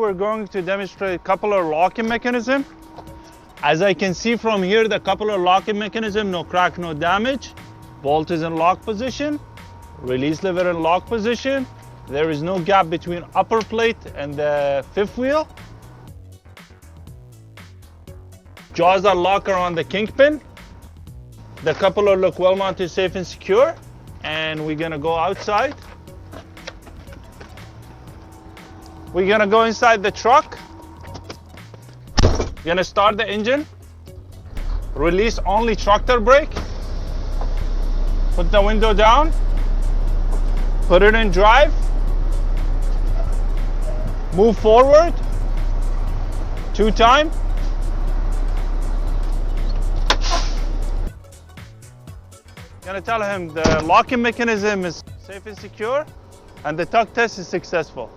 we're going to demonstrate coupler locking mechanism. As I can see from here, the coupler locking mechanism, no crack, no damage. Bolt is in lock position. Release lever in lock position. There is no gap between upper plate and the fifth wheel. Jaws are locked around the kingpin. The coupler look well mounted, safe and secure. And we're gonna go outside. We're gonna go inside the truck. We're gonna start the engine. Release only tractor brake. Put the window down. Put it in drive. Move forward. 2 times. Gonna tell him the locking mechanism is safe and secure and the tug test is successful.